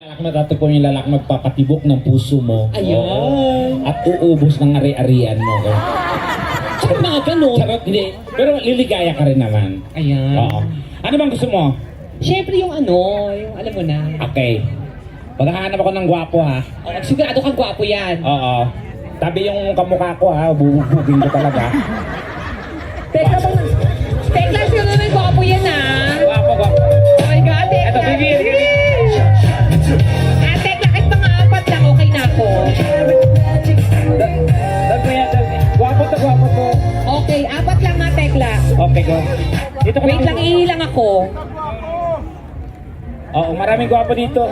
Matatagpuan yung lalaki magpapatibok ng puso mo. Ayan. At uubos ng ari-arian mo. Tsaka mga ganun. Charot, hindi. Pero liligaya ka rin naman. Ayan. Oo. Ano bang gusto mo? Siyempre yung ano, yung alam mo na. Okay. Paghahanap ako ng gwapo ha. Oh, sigurado kang gwapo yan. Oo. Tabi yung kamukha ko ha. Bubugin ko talaga. Teka ba? Teka, siguro may gwapo yan ah. Gwapo, gwapo. Oh my God, teka. Eto, baby. Teka, kahit mga apat lang, okay na ako. Gwapo to. Okay, apat lang nga, Tekla. Okay, go. Dito ka Wait lang, ihilang ako. Oo, maraming gwapo dito.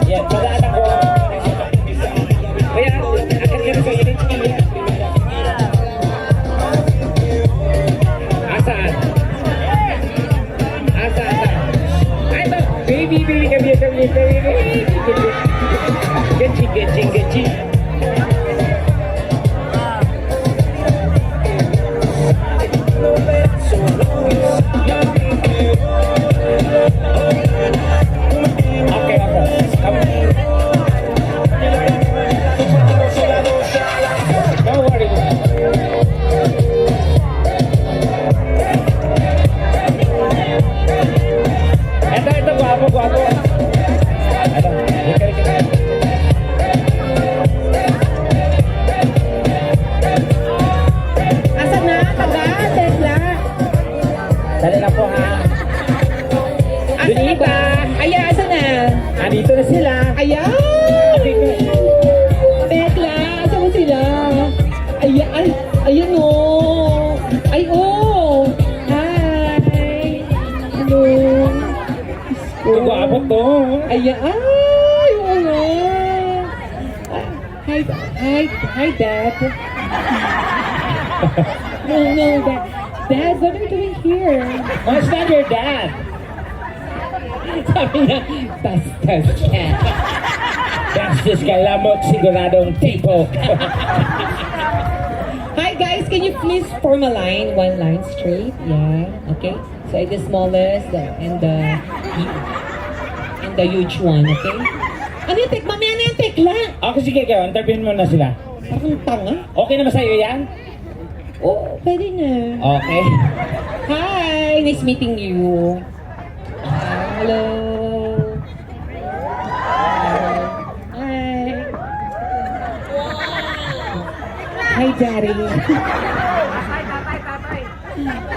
Yan, padaan ako. Kaya, akan ka sa init. Asaan? Ay, ba? Baby, kami. Getchi. Okay. Don't worry. Ito, guwapo. Ito, ika. Asan na? Taga, Tekla. Dali na po ha. Asan na ba? Ayan, asan na? Andito na sila. Ayan! Tekla, asan mo sila? Ayan, ayan o. Ay, oh. Hi. Hello. Ang guwapo to. Ayan, ay, oo nga. Hi, Dad. No, Dad. Dad, what are you doing here? Oh, it's not your dad. Sabi niya, bastos ka. Bastos ka lamok, siguradong tipo. Hi guys, can you please form a line, one line straight? Yeah, okay. So the smallest and the huge one, okay? Ano yung tek? Mamaya na yung tekla. Okay, sige kayo. Interviewin mo na sila. Parang tanga. Okay na ba sa'yo yan? Oh, pwede na. Okay. Hi, nice meeting you. Hello. Hi. Hi, Daddy.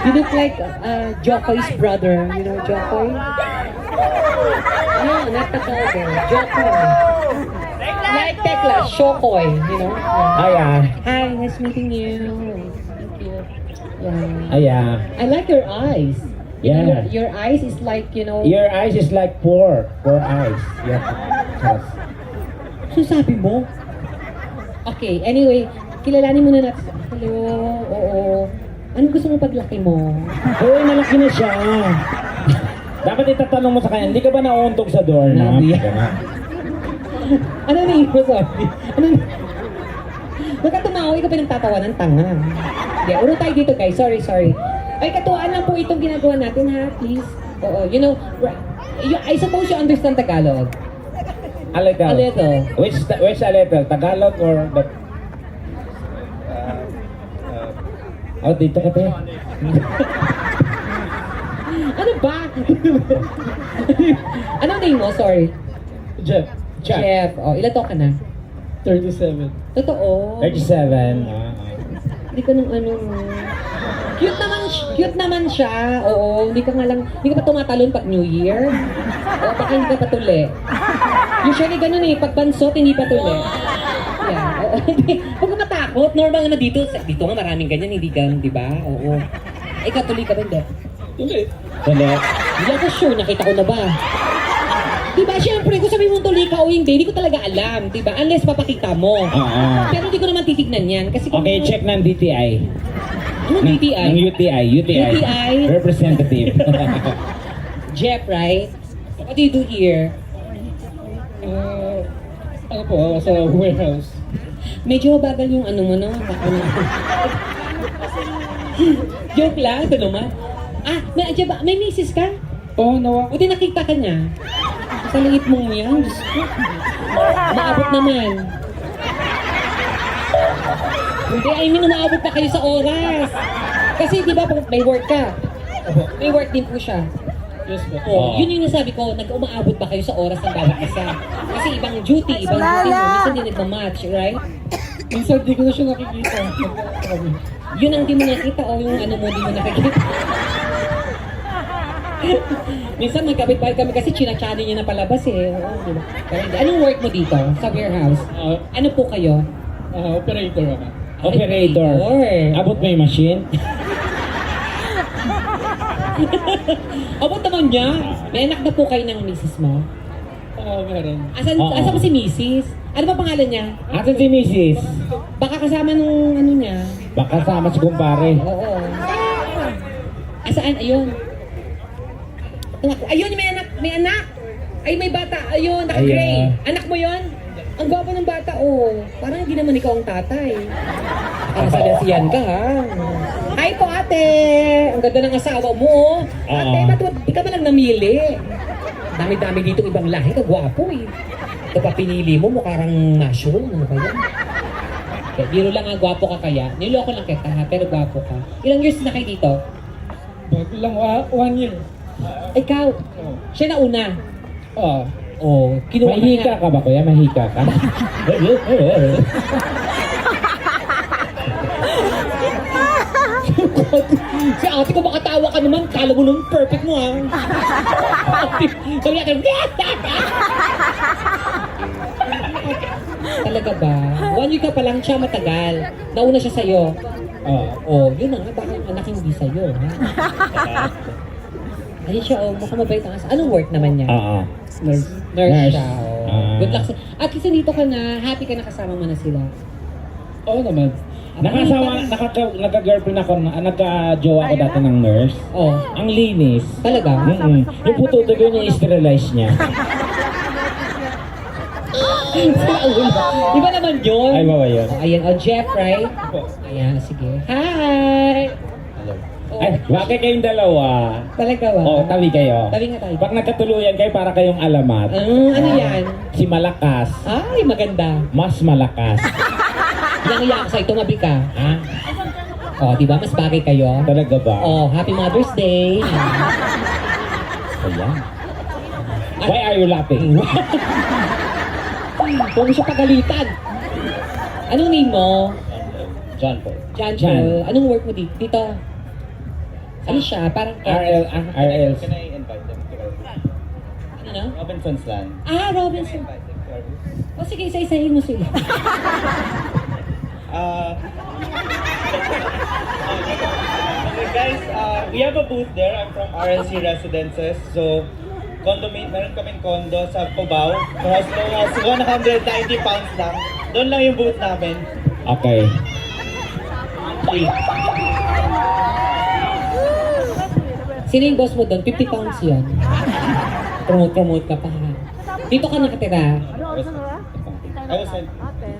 You look like Jokoy's brother. You know Jokoy? No, not the father. Jokoy. Like Tekla, Shokoy, you know? Ayan. Hi, nice meeting you. Thank you. Yeah. Ayan. I like your eyes. Yeah. Your eyes is like, you know... Your eyes is like four eyes. Yeah. So sabi mo? Okay, anyway, kilalanin muna natin. Hello, oo. Anong gusto mo paglaki mo? Uy, malaki na siya. Dapat itatanong mo sa kanya, hindi ka ba nauuntog sa door na? Hindi. Ano na mo sabi? Ano na... Baka tumawa, ikaw pinagtatawa ng tanga. Yeah, uno tayo dito guys, sorry. Ay, katuwaan lang po itong ginagawa natin ha, please. Oo, you know, I suppose you understand Tagalog. A little. A little. Which a little? Tagalog or the... Oh, dito ka tayo. Ano ba? Anong name mo? Sorry. Jeff. Jeff. Oh, ilan taon ka na? 37. Totoo. 37. Hindi ka nung ano. Cute naman siya. Oo, hindi ka pa tumatalon pag New Year. O, baka hindi ka patuli. Usually ganun eh, pag bansot, hindi patuli. Yeah, oo. Huwag ka matakot. Normal naman dito. Dito nga maraming ganyan, hindi ganun, di ba? Oo. Ikaw, tuloy ka ba, hindi? Hindi. Hindi ako sure, nakita ko na ba? Diba, syempre, kung sabi mong tuloy ka o hindi ko talaga alam, diba? Unless papakita mo. Oo. Pero hindi ko naman titignan yan. Kasi kung Okay, check ng DTI. Anong DTI? Ng UTI. UTI? Representative. Jeff, right? What do you do here? Ano po, sa warehouse. Medyo bagal yung ano mo, no? Joke lang, ito naman. Ah, may misis ka? Oo, nawa. Buti nakita ka niya. Sa liit mong yan. Diyos ko. Umaabot naman. Hindi, I mean, umaabot pa kayo sa oras. Kasi di ba, may work ka. May work din po siya. Yes po. Oh, yun yung nasabi ko, nag-umaabot ba kayo sa oras ng bawat isa? Kasi ibang duty mo, minsan din nagmamatch, right? Minsan di ko na siya nakikita. Yun ang di mo nakita o yung ano mo di mo nakikita. Minsan magkabit-bait kami kasi chinachani niya na palabas eh. Oo, di ba? Pero hindi. Anong work mo dito sa warehouse? Ano po kayo? Operator ako. Operator. Abot mo yung machine? Abot naman niya. May anak na po kayo ng misis mo? Oo, meron. Asan, Oo. asan ba si misis? Ano ba pangalan niya? Asan si Mrs.? Baka kasama nung ano niya. Baka sama si kumpare. Oo. Asaan? Ayun. Anak, ayun, may anak. May anak. Ay, may bata. Ayun, naka-gray. Ayan. Anak mo yon? Ang gwapo ng bata, oh. Parang hindi naman ikaw ang tatay. Parang salasiyan ka, ha? Hi po, ate! Ang ganda ng asawa mo, oh. Ate, ba't di ka ba lang namili? Dami-dami dito ibang lahi, kagwapo, eh. Ito pa pinili mo, mukha kang mushroom. Ano ba yan? Kaya, biro lang ang gwapo ka kaya. Niloko lang kita, ha? Pero gwapo ka. Ilang years na kayo dito? Bago lang 1 year. Ikaw, Oo. siya na una. Oo. Oh, kinuha Mahika ka ba, kuya? Mahika ka? Si ate ko makatawa ka naman, kala mo nung perfect mo ha. Kaya ka, talaga ba? 1 week ka pa lang siya matagal. Nauna siya sa'yo. Oo. Oh, yun na nga, baka yung anak hindi sa'yo. Ha? Ayun siya, oh, mukhang mabait ang asa. Anong work naman niya? Oo. Nurse. Nurse Nurse. siya. Oh. Ah. Good luck sa... At least nandito ka na, happy ka na kasama mo na sila. Oo naman. Nagka-girlfriend ako, nagka-jowa ako dati ng nurse. Oh, Ang linis. talaga? Yung puto-tugo niya, i-sterilize niya. Iba naman yun. Ay, bawa yun. Oh, ayan, oh, Jeff, right? Ayan, sige. Hi! Oh, Ay, bakit kayong dalawa? talaga ba? Oo, tawi kayo. Tawi nga tayo. Pag nagkatuluyan kayo, para kayong alamat. Ano yan? Si Malakas, Ay, maganda. mas malakas. Nangiyak ako sa'yo, tumabi ka. Ha? Oh, di ba? Mas bagay kayo. Talaga ba? Oh, Happy Mother's Day. Ayan. Why are you laughing? Huwag mo siya pagalitan. Anong name mo? John Paul. John John. Paul. Anong work mo dito? Ano siya? Parang... RL. Can I invite them to our Ano na? Robinson's Land? Ah, Robinson. O sige, isa-isahin mo sila. Okay guys, we have a booth there. I'm from RLC Residences. So, meron kaming condo sa Cubao. For as low as 190 pounds lang. Doon lang yung booth namin. Okay. Sino yung boss mo doon? 50 pounds yan. Promote ka pa ha. Dito ka nakatira. I was sent.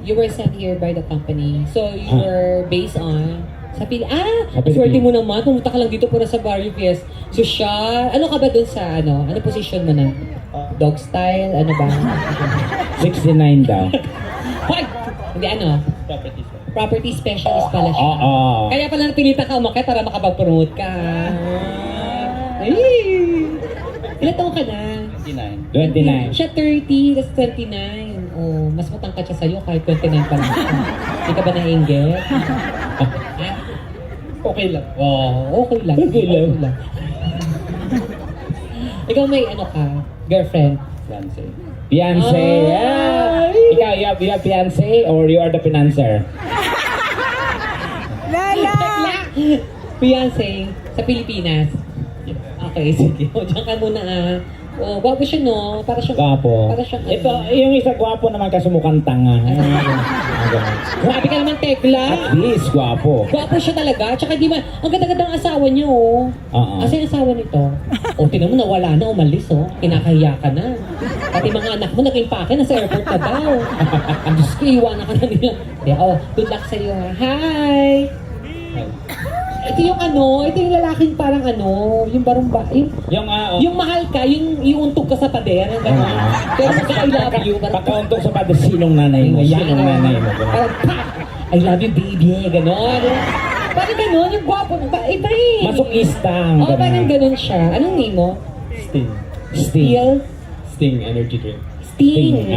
You were sent here by the company. So, you were based on... Sa Sa swerte Pilipinas. mo naman. Pumunta ka lang dito para sa Barrio PS. So, siya... Ano ka ba doon sa ano? Ano position mo na? Dog style? Ano ba? 69 daw. Hoy! Hindi ano? Properties. Property specialist pala siya. Oo. Kaya pala napilitan ka umakyat para makapag-promote ka. Ay! Ilan taon ka na? 29. 29. Siya 30, tas 29. Oh, mas matangkad siya sa'yo kahit 29 pa lang siya. Hindi ka ba na-engage? Okay lang. Oh, okay lang. Okay lang. Ikaw may ano ka? Girlfriend? Fiance. Fiancé. Ay! Ikaw, you have fiancé or you are the financer? Tekla! Fiancé sa Pilipinas. Okay, sige. O, diyan ka muna ah. Oh, gwapo siya no? Para siyang... Gwapo. Para siyang... Ito, yung isa gwapo naman kasi mukhang tanga. Grabe ka naman, Tekla. At least, gwapo. Gwapo siya talaga. Tsaka di ba, ang ganda-ganda ng asawa niyo, oh. Oo. Kasi yung asawa nito, oh, tinan mo, nawala na, umalis, oh. Kinakahiya ka na. Pati mga anak mo, naging pake, nasa airport ka daw. Diyos ko, iwanan ka na nila. Yeah, oh, good luck sa'yo, ha. Hi! Ito yung ano, ito yung lalaking parang ano, yung barong ba, yung mahal ka, yung iuntog ka sa pader, gano'n. Pero pagka I love you, parang Pagkauntog sa pati, sinong nanay mo? Sinong nanay mo? parang pak! I love you baby, gano'n. Parang gano'n, yung gwapo, iba eh. Masokista ang Oo, parang gano'n siya. Anong name mo? Sting. Steel? Sting energy drink. Sting. Sting,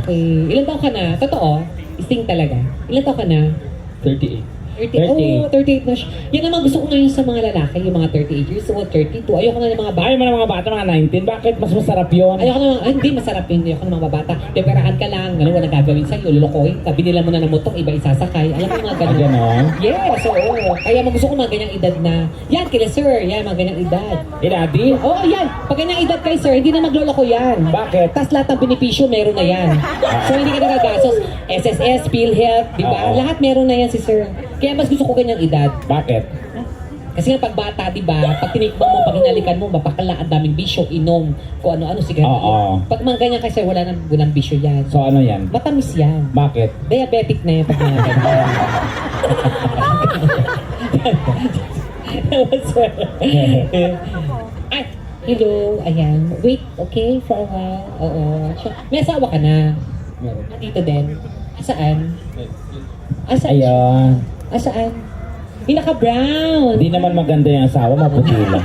Okay. Ilan taon ka na? Totoo? Sting talaga. Ilan taon ka na? 38. 38. Oh, 38 na siya. Yan naman gusto ko ngayon sa mga lalaki, yung mga 38 years old, 32. Ayoko na ng mga bata. Ayaw mo ng mga bata, mga 19. Bakit? Mas masarap yun. Ayoko na, hindi masarap yun. Ayoko na mga bata. Deperahan ka lang, gano'n, walang gagawin sa'yo, lulukoy. Binila mo na ng motor, iba isasakay. Alam mo yung mga gano'n. Ganon? Yes, oo. Kaya gusto ko mga ganyang edad na, yan, kila sir, yan, mga ganyang edad. Daddy? Oo, yan. Pag ganyang edad kay sir, hindi na magloloko yan. Bakit? Tapos lahat ng benepisyo, meron na yan. So, hindi ka nagagastos. SSS, PhilHealth, di ba? Oo. Lahat meron na yan si sir. Kaya mas gusto ko ganyang edad. Bakit? Kasi nga pag bata, di ba? Pag tinikman mo, pag hinalikan mo, mapakala, ang daming bisyo, inom, kung ano-ano, sigarilyo. Oo. Pag mga ganyan kasi wala nang walang bisyo yan. So ano yan? Matamis yan. Bakit? Diabetic na yan pag mga ganyan. Ay, hello, ayan. Wait, okay, for a while. Oo. May asawa ka na. Meron. Dito din. Saan? Saan? Ayun. Saan? Yung naka-brown. Hindi naman maganda yung asawa, maputi lang.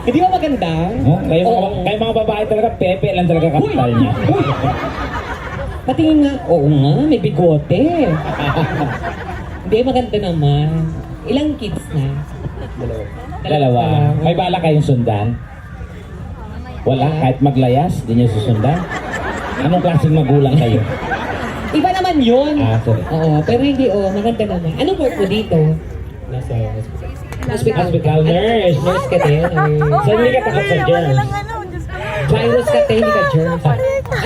Hindi ba maganda? Huh? Oo. Kayo mga babae talaga, pepe lang talaga kapital niya. Patingin nga, oo nga, may bigote. Hindi, maganda naman. Ilang kids na? Dalawa. May bala kayong sundan? Wala? Kahit maglayas, di niyo susundan? Anong klaseng magulang kayo? Iba naman yun. Sorry. Oo, pero hindi, maganda naman. Anong work mo dito? Nasa hospital. Hospital nurse. Nurse ka din? Or... So hindi ka takot sa germs? Virus ka din, hindi ka germs.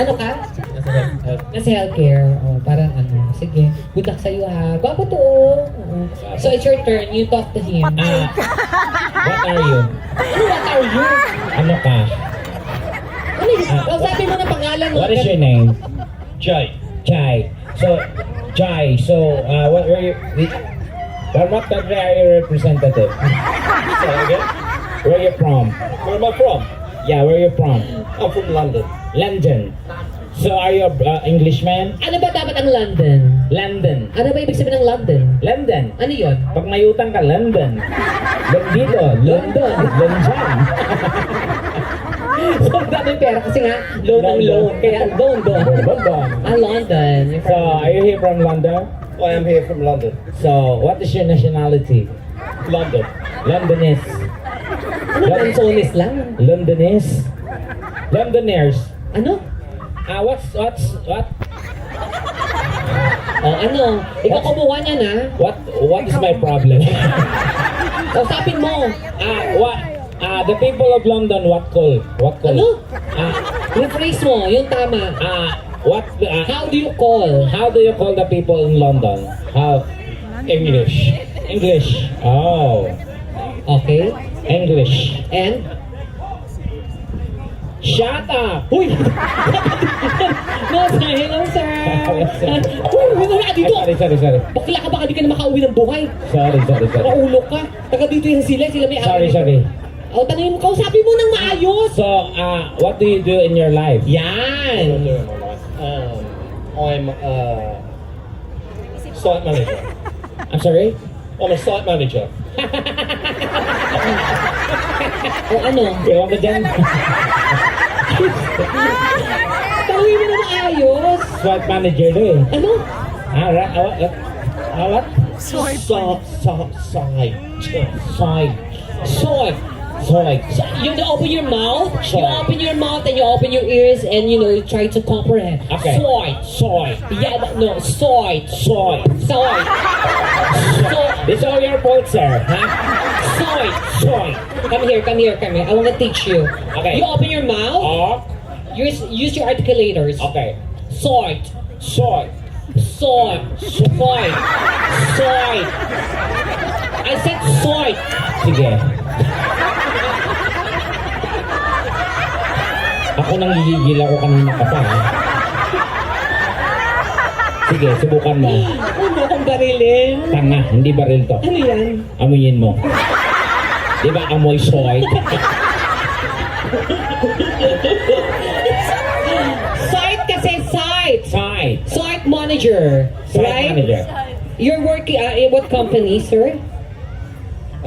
Ano ka? Nasa healthcare. Oh, parang ano. Sige, good luck sa'yo ha. Gwapo to. Oo. So it's your turn, you talk to him. What are you? Ano, what are you? Ano ka? Ano yun? Sabi mo na pangalan mo. What is your name? Jai. Chai. So, Chai. So, what were you? From what country are you representative? Say again. Where you from? Where am I from? Yeah, where you from? I'm from London. London. So, are you Englishman? Ano ba dapat ang London? London. Ano ba ibig sabihin ng London? London. Ano yun? Pag may utang ka, London. Dito, London. London. So, daming pera kasi nga, loan ang loan. Kaya London. London. London. You're So, from- are you here from London? I am here from London. So, what is your nationality? London. Londonese. Ano ba? Solis lang. Londonese. Londoners. Ano? What? Oh, ano? Ikaw kumuha niya na. What is my problem? Kausapin mo. The people of London, what call? Ano? Rephrase mo, yung tama. How do you call? How do you call the people in London? How? English. English. Oh, Okay. English. And? Shut up! Uy! No, sir. Hello, sir. Uy, wala ka dito. Sorry. Bakla ka baka di ka na makauwi ng buhay. Sorry. Maulok ka. Taga dito yung sila may Sorry. O, tanongin mo, kausapin mo ng maayos. So, what do you do in your life? Yan. I'm site manager. I'm sorry? I'm a site manager. O ano? Ewan ko dyan. Tanongin mo ng maayos. SWAT manager do eh. Ano? What? Side. So, you open your mouth, you open your mouth and you open your ears and you try to comprehend. Okay. Soy. Yeah, no, soy. Soy. It's all your fault, sir. Huh? Soy. Come here. I want to teach you. Okay. You open your mouth, Oh, use your articulators. okay. Soy. Soy. I said soy. Sige. Ako nang gigigil ako kanina ka pa. Ha? sige, subukan mo. Ano kang barilin? Tanga, hindi baril to. Ano yan? Amuyin mo. Di ba amoy soy? Site kasi site. Side. Site manager. Site Right? manager. You're working in what company, sir?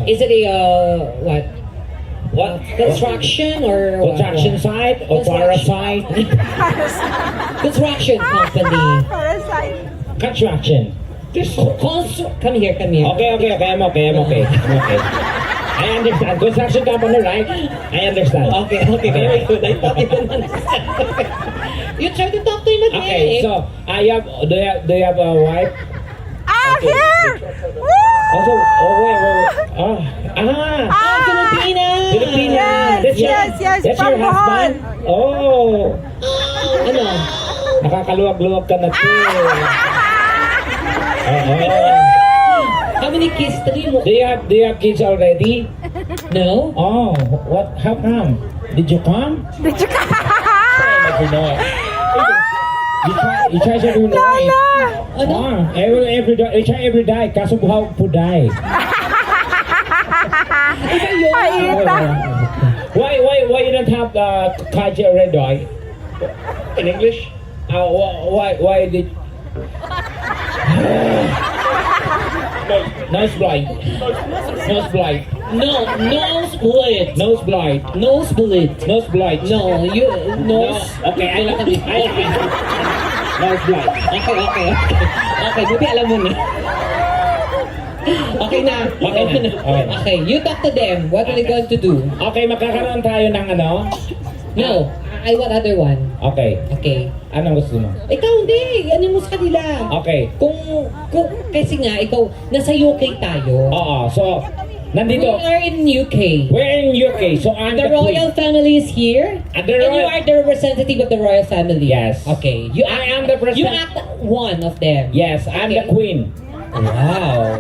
Is it a, what? What? Construction or what? Construction site or Construction. parasite? Construction company. Construction. Come here, come here. Okay, I'm okay. I understand. Construction company, right? I understand. Okay, very good. I thought you didn't understand. You try to talk to him again. Okay, so do you have a wife? Here! Also, wait. Filipina! Filipina. Yes, yes, That's your from husband? Oh. Ano? Nakakaluwag-luwag ka na to. How many kids? Do you have kids already? No? Oh, what? How come? Did you come? Did you come? You know it. You try every night. Lala! Every day. You try every day. Kaso buhaw po day. Paita! Why you don't have kaji already? In English? Why did? Nose blind. Nose blind. No, nosebleed. Nose blind. Nosebleed. Nose blind. No, you, No. nose. Okay, I like it. Nose blind. Okay. Okay, buti alam mo na. Okay na. Okay, you talk to them. What are they going to do? Okay, magkakaroon tayo ng ano? No, I want other one. Okay. Okay. Anong gusto mo? Ikaw hindi. Ano mo sa kanila? Okay. Kung kasi nga, ikaw, nasa UK tayo. Oo, so, We nandito. are in UK. We're in UK, so I'm The royal family is here. And the And you royal- are the representative of the royal family. Yes. Okay. I am the You president. act one of them. Yes, I'm the Okay. queen. Wow.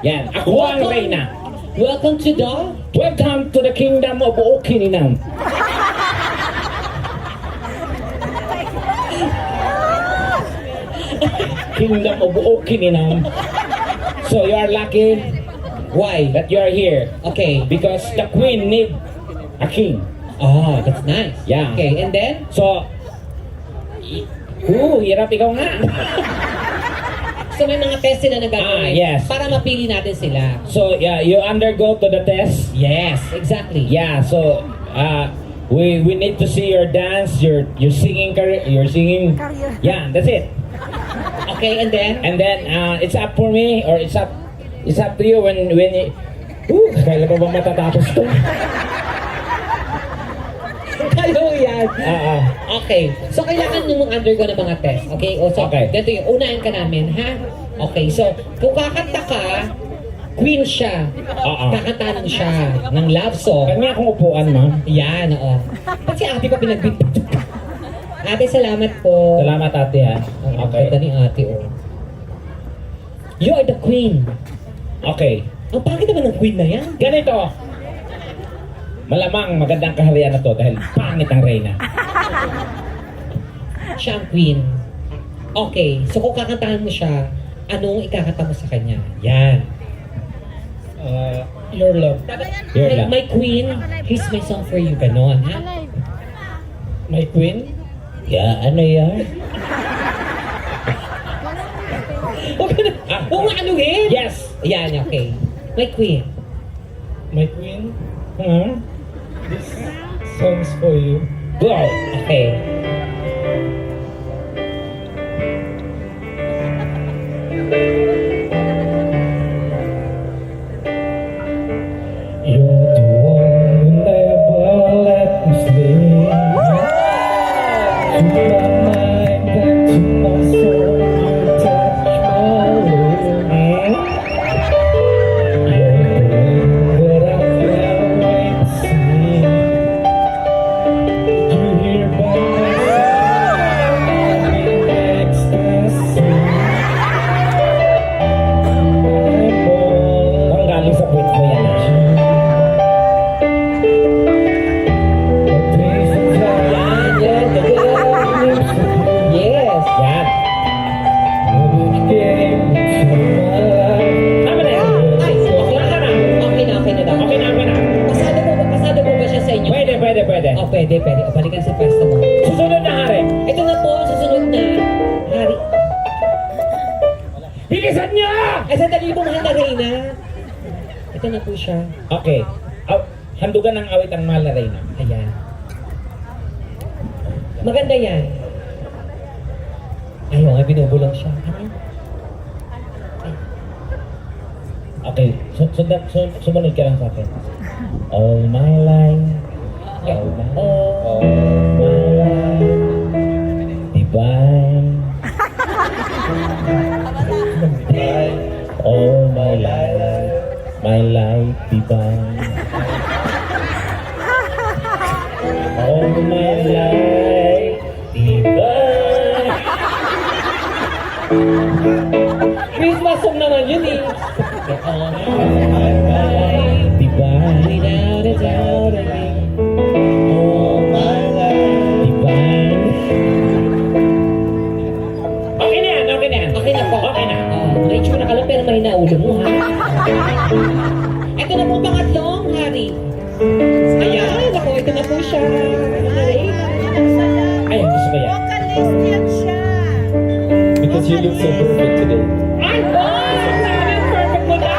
Yan, ako ang reyna. Welcome to the... Welcome to the kingdom of Okininam. Kingdom of Okininam. So you are lucky Why? that you are here Okay. because the queen need a king. Oh, that's nice. Yeah. Okay, and then? So, hirap ikaw nga. So may mga test sila na gagawin. Yes. Para mapili natin sila. So, yeah, you undergo to the test. Yes, exactly. Yeah, so we need to see your dance, your singing career, your singing. Career. Yeah, that's it. Okay, and then? And then it's up for me or it's up to you when you. Kailan pa ba matatapos to? Kaya mo yan. Okay. Okay. So, kailangan nyo undergo ng mga test. Okay? O, so, Okay. ganito yung unahin ka namin, ha? Okay. So, kung kakanta ka, queen siya. Kakantahan siya ng love song. Kanya akong upuan, ma'am. Yan, oo. Ba't si ate pa pinagbintik? Ate, salamat po. Salamat, ate, ha. Okay. Ganda ni ate, oh. You are the queen. Okay. Ang pangit naman ng queen na yan. Ganito. Malamang magandang kaharian na to dahil pangit ang reyna. Siya ang queen. Okay. So, kung kakantahan mo siya, anong ikakanta mo sa kanya? Yan. Your love. Your My, love. my queen, here's my song for you. Ganon, ha? My queen? Yeah, ano yan? Huwag ka na. Huwag mo anuhin. Yes. Yan, okay. My queen. My queen? Huh? This song's for you. Go. Okay. You're the one who never let me sleep. To my mind and to my soul, you touch my will. You're the one that I can't wait to see. You hear by my side, I'm in ecstasy. Ang galing sa puwit ko yan. Yan, yan. pwede. Oh, pwede. O, balikan sa pwesto mo. Susunod na hari. Ito na po, susunod na. Hari. Bilisan niyo! Ay, sandali po, mahal na Reyna. Ito na po siya. Okay. Handugan ng awit ang mahal na Reyna. Ayan. Maganda yan. Ayaw nga, binubulong siya. Ano? Okay. Sumunod ka lang sa akin. All my life. All my life. Divine. All my life. My life divine. All my life divine. Christmas song naman yun eh. All my life divine. Without a doubt, I mean. All my life divine. Okay na yan, okay na yan. Okay na po. Okay na. May tsura ka lang pero may naulo mo ha. Ito na po pangatlong hari. Ayan, ako, ito na po siya. Ayun, gusto ko yan. Vocalist yan siya. Because you look so perfect today. Ay, boss! Sabi, perfect mo na!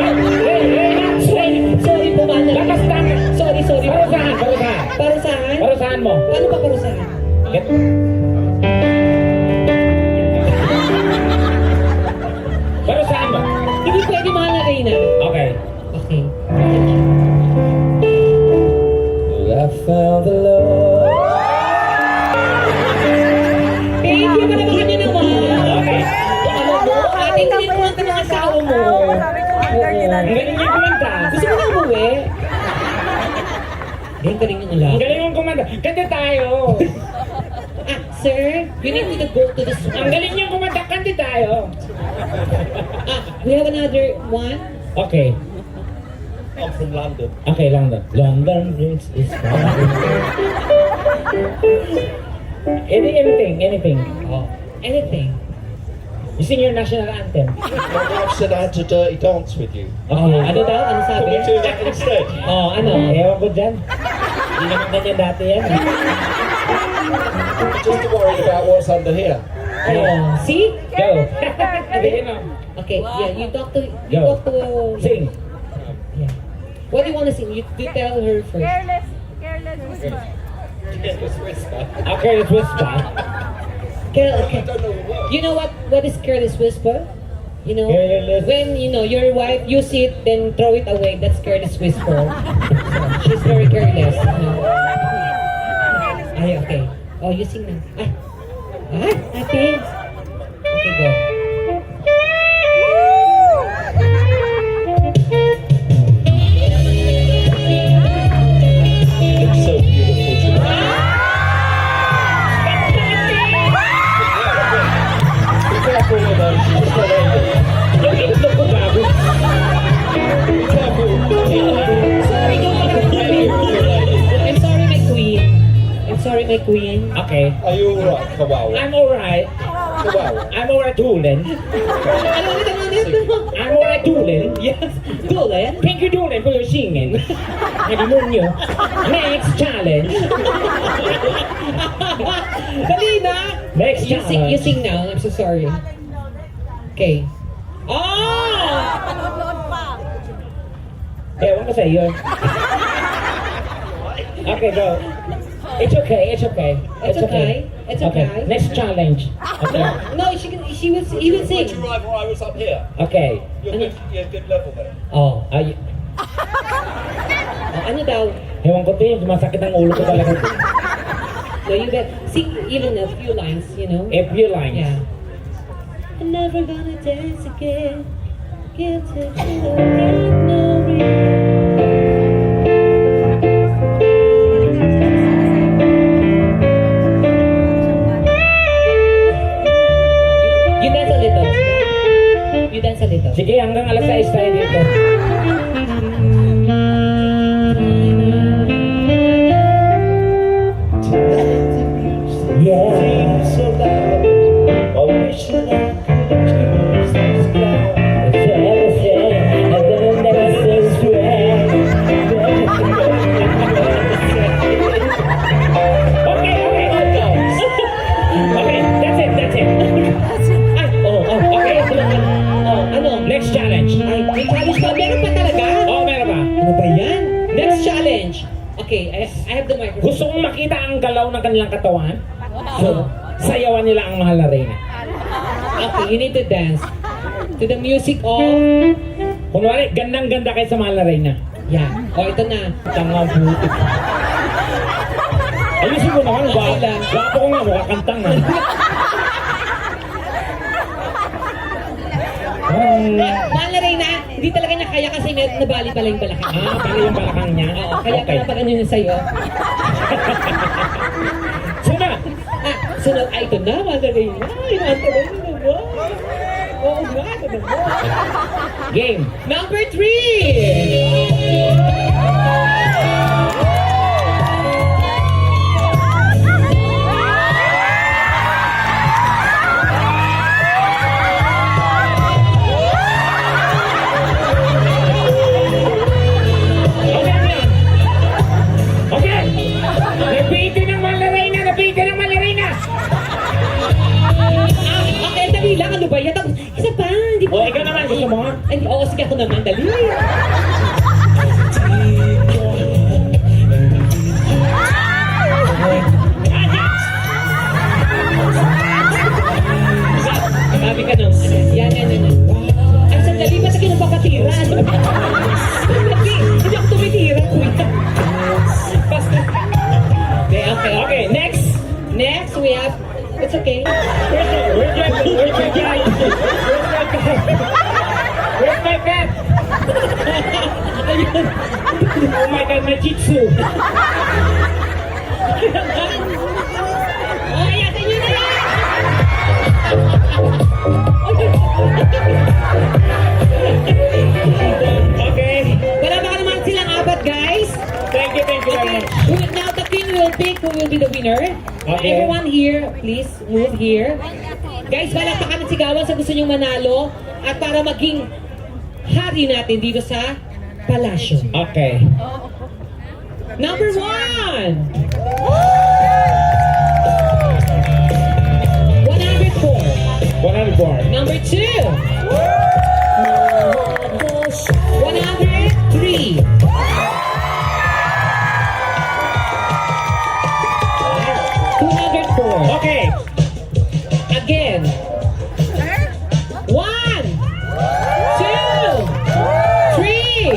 Hey, Sorry po, mana. Lakas tayo! Sorry. Parusahan, parusahan! Parusahan? Parusahan mo! Paano pa parusahan? Get. Parusahan mo! Hindi pwede mahal na Reyna. Okay. Okay. I found the love. Thank you, palamahan niyo naman. Okay. Ano mo? Ating tinutuan ka ng asawa mo. Ang galing niya kumanta. Gusto mo na umuwi? Ang galing yung ulan. Ang galing mong kumanta. Kanta tayo. Sir, you need to go to the Ang store. galing niya kumanta. Kanta tayo. We have another one. Okay. I'm from London. Okay, London. London Bridge is falling. Anything. Oh, anything. You sing your national anthem. My wife said I had to dirty dance with you. Oh, ano daw? Ano Can sabi? we do that instead? Oh, ano? Ewan ko dyan. Hindi naman ganyan dati yan. Just worried about what's under here. Oh, see? Go. Hindi na. Okay, yeah, you talk to, Go. Sing. Yeah. What do you want to sing? You tell her first. Careless whisper. Okay, let's whisper. Okay. You know what is careless whisper? You know, Careless. when you know your wife use it, then throw it away. That's careless whisper. She's very careless. You know? Ay, okay. Oh, you sing na. Ay, ate. Okay, go. It's so beautiful today. Be careful with those. She's still angry. Yung itlog ko gago. Be careful. Sorry, go. I'm sorry, my queen. I'm sorry, my queen. Okay. Are you alright, Kawawa? I'm alright. Kawawa. I'm alright, Doolin. Ano ulit? I'm alright, Doolin. Yes. Go, Len. Thank you, Doolin, for your singing. Nalimun nyo. Next challenge. Dali na. Next You challenge. sing now. I'm so sorry. Okay. Oh! Ewan ko sa iyo. Okay, go. It's okay, it's okay. It's okay. It's okay. Next challenge. Okay. No, he will sing. Did you ride where I was up here? Okay. You're good level there. Oh, ay, Oh, ano daw? ewan ko din, sumasakit ang ulo ko talaga. No, you get sing even a few lines, you know. A few lines. Yeah. I'm never gonna dance again. Can't take it away, no reason. You dance a little. You dance a little. Sige, hanggang alas 6 tayo dito. Yeah. So loud. I wish that I could choose this ground. It's everything. Okay, I have the microphone. Gusto kong makita ang galaw ng kanilang katawan. So, sayawan nila ang mahal na reyna. Okay, you need to dance to the music of... Kunwari, gandang-ganda kayo sa mahal na reyna. Yeah. O, ito na. Tanga buti. Ayusin mo naman, Okay lang. Gwapo ko nga, mukha kantang na. Mahal na Reyna, hindi talaga niya kaya kasi nabali pala yung balakang. Pala yung balakang niya? Oo, kaya pala pag ano yun sa'yo. Sunod! Sunod, ito na, Mahal na Reyna. Yung Mahal na Reyna na. Oo nga, ito na. Game! Number 3! Okay! Napitin ng mahal na reyna! Napitin ng mahal na reyna! Okay, dali lang. Ano ba yan? Isa pa, hindi O, ikaw naman, gusto mo? Ay, oo, sige ako naman. Dali. Sabi ka nung, yan. Ay, sandali, ba't akin ang papatira? Hindi ako tumitira, kuya. Basta. Okay. Next, we have, it's okay. Where's my pet? Ayun. Oh my God, my jitsu! Ay, atin yun na yan! Okay. Wala ba ka naman silang apat, guys? Thank you very Okay, much. now the king will pick who will be the winner. Okay. Everyone here, please move here. Guys, balakpakan at sigawan sa gusto nyong manalo at para maging hari natin dito sa palasyo. Okay. Number 1! 104. 104. Number 2. 103. 204. Okay. Again. 1, 2, 3.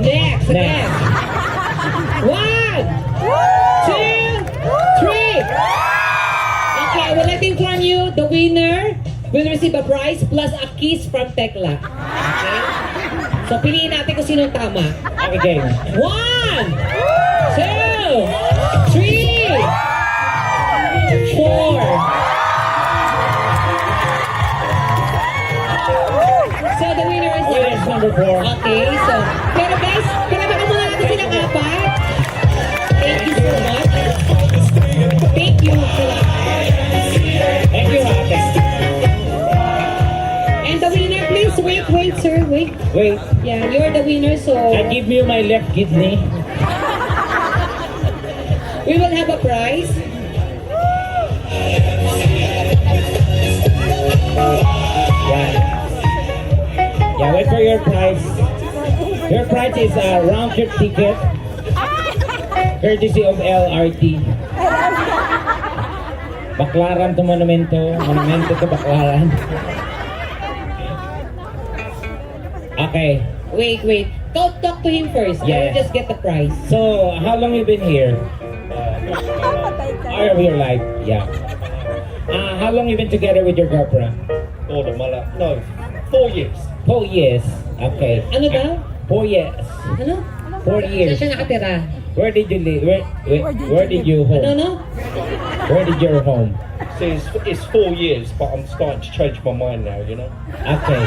Next. Again. 1, 2, 3. Okay, I would like to inform you, the winner will receive a prize plus a kiss from Tekla. Okay? So, piliin natin kung sinong tama. Okay, game. 1, 2, 3, 4. So, the winner is Yes, number 4. Okay, so, pero guys, pinabakan muna natin silang apat. Thank you so much. Thank you. Thank you, ate. And the winner, please, wait, sir, wait. Wait, Yeah, you're the winner, so I give you my left kidney. we will have a prize. Yeah, wait for your prize. Your prize is a round trip ticket, courtesy of LRT. Baklaran to Monumento. Monumento to Baklaran. Okay. Wait. Talk to him first. I Yeah. will just get the prize. So, how long you been here? All of your life? Yeah. How long you been together with your girlfriend? All of my life. No, 4 years. 4 years. Okay. Ano daw? 4 years. Ano? 4 Saan years. siya nakatira? Where did you live? Where did you home? Ano? Where did your home? See, it's 4 years, but I'm starting to change my mind now, you know? Okay.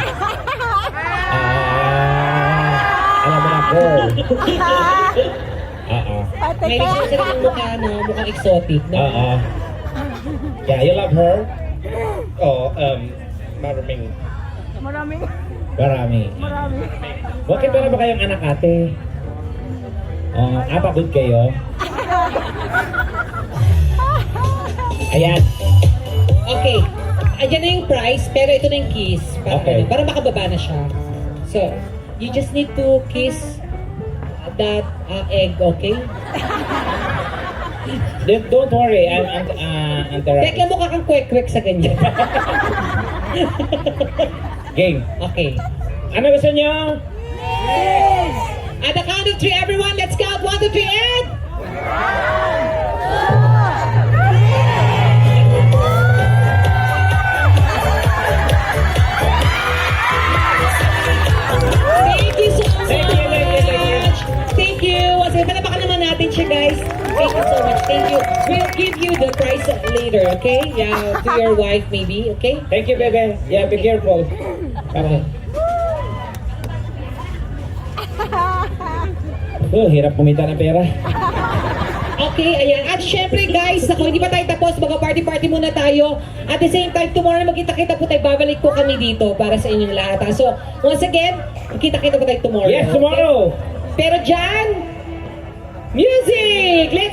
Alam mo na ko. May gusto sila ng mukha, no? Mukhang exotic, no? Yeah, you love her? Oh, Maraming. Marami. Bakit wala ba kayong anak, ate? Apagod kayo? Ayan. Okay. Ayan na yung prize, pero ito na yung kiss. Para, Okay. para makababa na siya. So, you just need to kiss that egg, okay? Don't worry, I'm Teka, mukha kang kwek-kwek sa ganyan. Game. Okay. Ano gusto nyo? At the count of 3, everyone, let's count 1, 2, 3, and... Thank you so much! Thank you! Sige, palapakan naman natin siya, guys. Thank you so much. Thank you. We'll give you the prize later, okay? Yeah, to your wife maybe, okay? Thank you, bebe. Yeah, be careful. Okay. Oh, hirap kumita ng pera. Okay, ayan. At syempre guys, ako hindi pa tayo tapos, mag-party-party muna tayo. At the same time, tomorrow magkita-kita po tayo, babalik po kami dito para sa inyong lahat. So, once again, magkita-kita po tayo tomorrow. Yes, tomorrow. Pero dyan, music! Let's